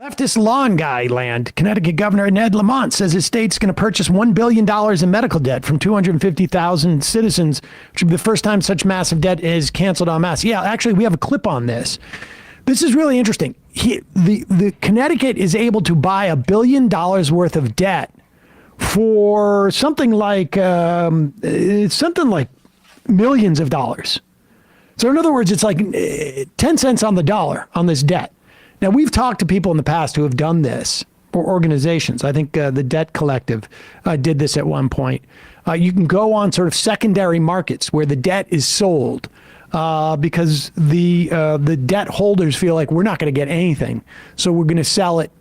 Leftist lawn guy land. Connecticut Governor Ned Lamont says his state's going to purchase $1 billion in medical debt from 250,000 citizens, which would be the first time such massive debt is canceled en masse. Yeah, actually, we have a clip on this. This is really interesting. The Connecticut is able to buy $1 billion worth of debt for something like millions of dollars. So in other words, it's like 10 cents on the dollar on this debt. Now, we've talked to people in the past who have done this, or organizations. I think the Debt Collective did this at one point. You can go on sort of secondary markets where the debt is sold because the debt holders feel like we're not going to get anything, so we're going to sell it.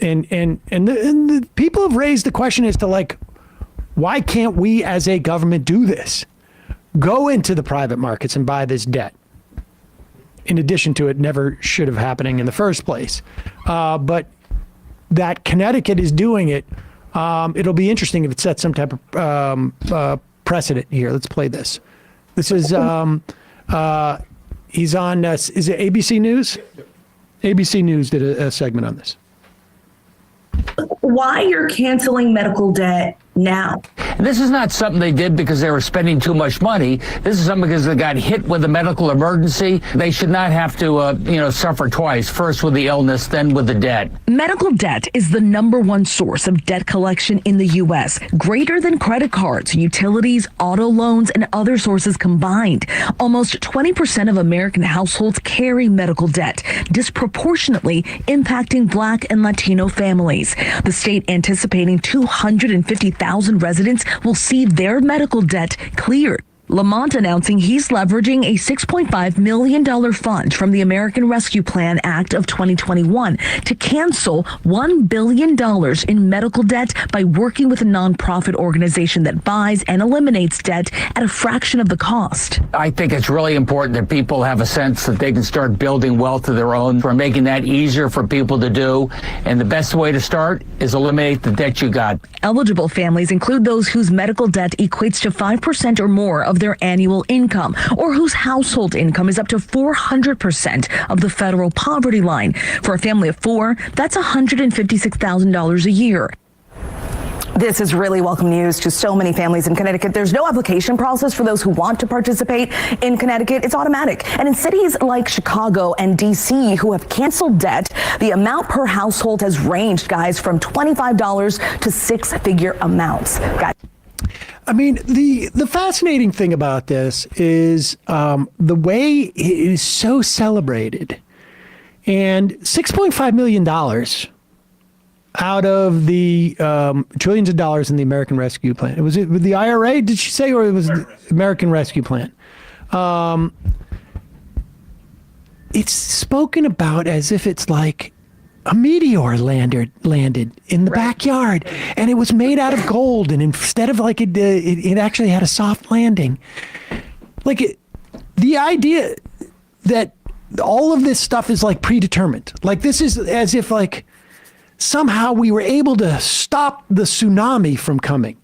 And the people have raised the question as to, like, why can't we as a government do this? Go into the private markets and buy this debt. In addition to it never should have happening in the first place. But that Connecticut is doing it. It'll be interesting if it sets some type of precedent here. Let's play this. This is, he's on, is it ABC News? ABC News did a segment on this. Why you're canceling medical debt now? This is not something they did because they were spending too much money. This is something because they got hit with a medical emergency. They should not have to, suffer twice, first with the illness, then with the debt. Medical debt is the #1 source of debt collection in the U.S., greater than credit cards, utilities, auto loans, and other sources combined. Almost 20% of American households carry medical debt, disproportionately impacting Black and Latino families. The state anticipating 250,000 residents will see their medical debt cleared. Lamont announcing he's leveraging a $6.5 million fund from the American Rescue Plan Act of 2021 to cancel $1 billion in medical debt by working with a nonprofit organization that buys and eliminates debt at a fraction of the cost. I think it's really important that people have a sense that they can start building wealth of their own. We're making that easier for people to do. And the best way to start is eliminate the debt you got. Eligible families include those whose medical debt equates to 5% or more of their annual income, or whose household income is up to 400% of the federal poverty line. For a family of 4, that's $156,000 a year. This is really welcome news to so many families in Connecticut. There's no application process for those who want to participate in Connecticut. It's automatic. And in cities like Chicago and D.C. who have canceled debt, the amount per household has ranged, guys, from $25 to six-figure amounts. Guys. I mean, the fascinating thing about this is the way it is so celebrated. And $6.5 million out of the trillions of dollars in the American Rescue Plan. Was it with the IRA, did she say, or it was the American Rescue Plan? It's spoken about as if it's like a meteor landed in the backyard, and it was made out of gold, and instead of like it actually had a soft landing. Like the idea that all of this stuff is like predetermined. Like this is as if like somehow we were able to stop the tsunami from coming.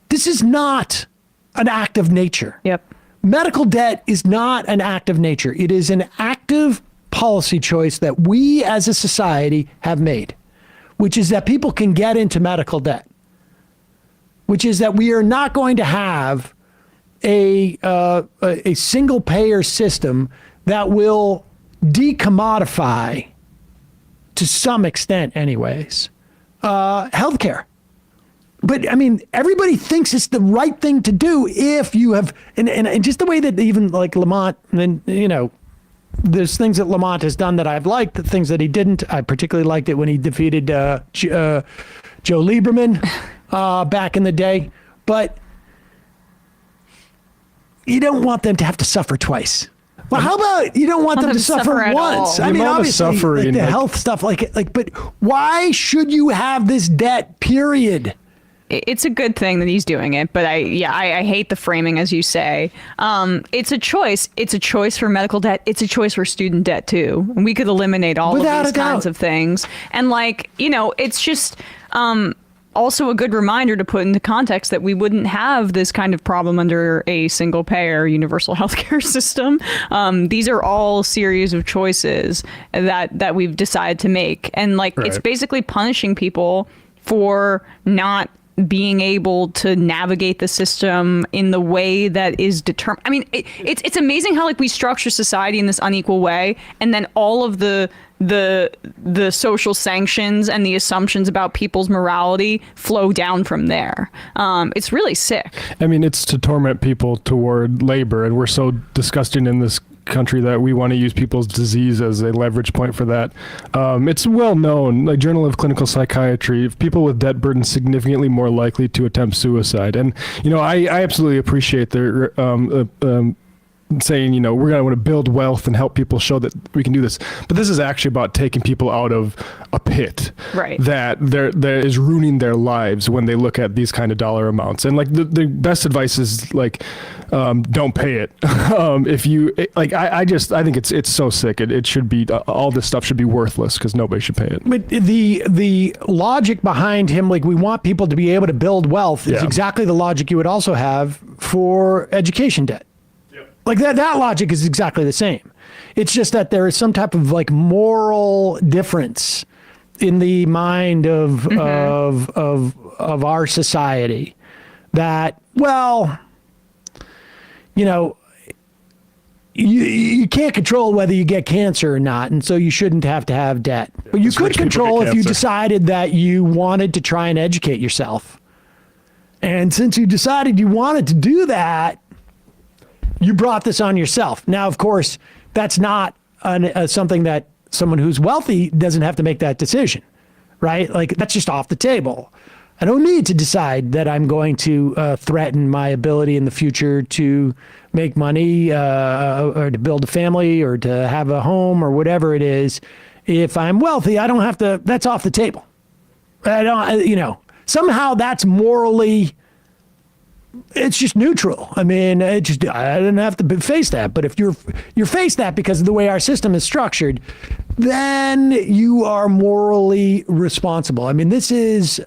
This is not an act of nature. Yep. Medical debt is not an act of nature. It is an active policy choice that we as a society have made, which is that people can get into medical debt, which is that we are not going to have a single payer system that will decommodify, to some extent anyways, healthcare. But I mean, everybody thinks it's the right thing to do if you have, and just the way that even like Lamont, and there's things that Lamont has done that I've liked, the things that he didn't. I particularly liked it when he defeated Joe Lieberman back in the day. But you don't want them to have to suffer twice. Well, how about you don't want them to suffer once? I mean, obviously, like the health stuff, but why should you have this debt, period? It's a good thing that he's doing it, but I hate the framing, as you say. It's a choice. It's a choice for medical debt. It's a choice for student debt too. And we could eliminate all of these kinds of things. And it's just also a good reminder to put into context that we wouldn't have this kind of problem under a single payer universal healthcare system. These are all series of choices that we've decided to make. And like, it's basically punishing people for not being able to navigate the system in the way that is determined. I mean, it's amazing how like we structure society in this unequal way, and then all of the social sanctions and the assumptions about people's morality flow down from there. It's really sick. I mean, it's to torment people toward labor, and we're so disgusting in this country that we want to use people's disease as a leverage point for that. It's well known, like Journal of Clinical Psychiatry, people with debt burden significantly more likely to attempt suicide. And, you know, I absolutely appreciate their saying, you know, we're going to want to build wealth and help people show that we can do this. But this is actually about taking people out of a pit that is ruining their lives when they look at these kind of dollar amounts. And like the best advice is like, don't pay it. If you like, I think it's so sick. It should be, all this stuff should be worthless because nobody should pay it. But the logic behind him, like we want people to be able to build wealth, is exactly the logic you would also have for education debt. Like that logic is exactly the same. It's just that there is some type of like moral difference in the mind of our society that, well, you know, you can't control whether you get cancer or not, and so you shouldn't have to have debt. But you could control if you decided that you wanted to try and educate yourself. And since you decided you wanted to do that, you brought this on yourself. Now, of course, that's not something that someone who's wealthy doesn't have to make that decision, right? Like, that's just off the table. I don't need to decide that I'm going to threaten my ability in the future to make money or to build a family or to have a home or whatever it is. If I'm wealthy, I don't have to, that's off the table. I don't, you know, somehow that's morally, it's just neutral. I mean, I didn't have to face that. But if you're faced that because of the way our system is structured, then you are morally responsible. I mean, this is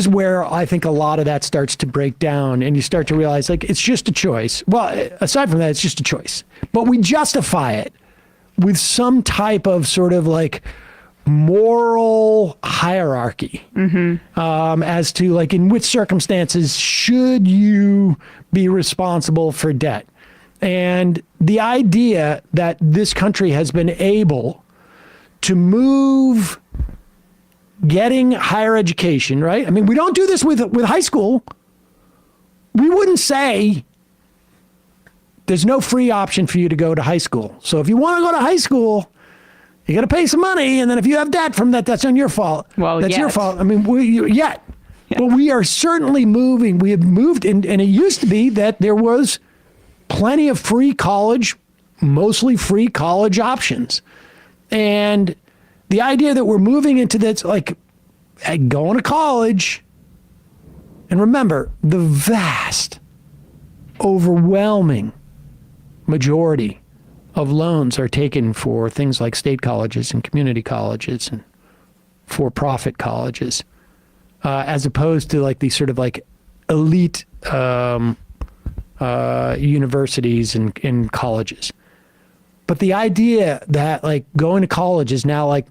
where I think a lot of that starts to break down, and you start to realize, like, it's just a choice. Well, aside from that, it's just a choice. But we justify it with some type of sort of like moral hierarchy as to like in which circumstances should you be responsible for debt. And the idea that this country has been able to move getting higher education, right? I mean, we don't do this with high school. We wouldn't say there's no free option for you to go to high school. So if you want to go to high school, you got to pay some money, and then if you have debt from that, that's on your fault. Well, that's your fault. I mean, but we are certainly moving. We have moved, and it used to be that there was plenty of free college, mostly free college options, and the idea that we're moving into this, like going to college, and remember, the vast, overwhelming majority of loans are taken for things like state colleges and community colleges and for-profit colleges, as opposed to like these sort of like elite universities and colleges. But the idea that like going to college is now like,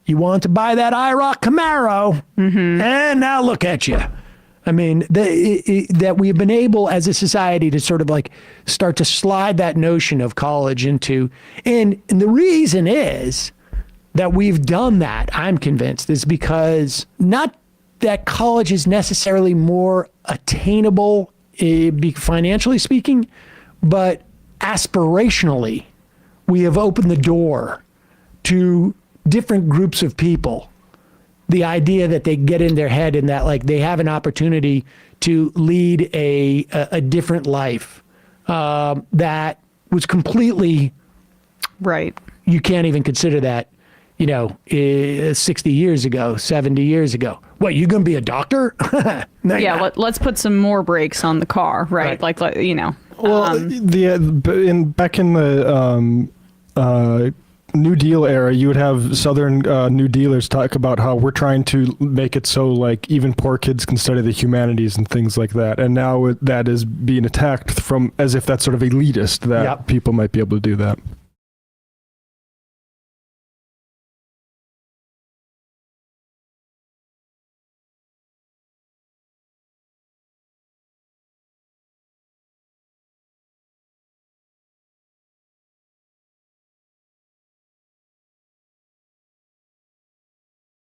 you want to buy that IROC Camaro, and now look at you. I mean, that we have been able as a society to sort of like start to slide that notion of college into, and the reason is that we've done that, I'm convinced, is because not that college is necessarily more attainable financially speaking, but aspirationally, we have opened the door to different groups of people. The idea that they get in their head and that like they have an opportunity to lead a different life that was completely right. You can't even consider that, 60 years ago, 70 years ago. What, you going to be a doctor? No, yeah, let's put some more brakes on the car, right? Like. Well, back in the New Deal era, you would have Southern New Dealers talk about how we're trying to make it so like even poor kids can study the humanities and things like that. And now that is being attacked from as if that's sort of elitist that Yep. people might be able to do that.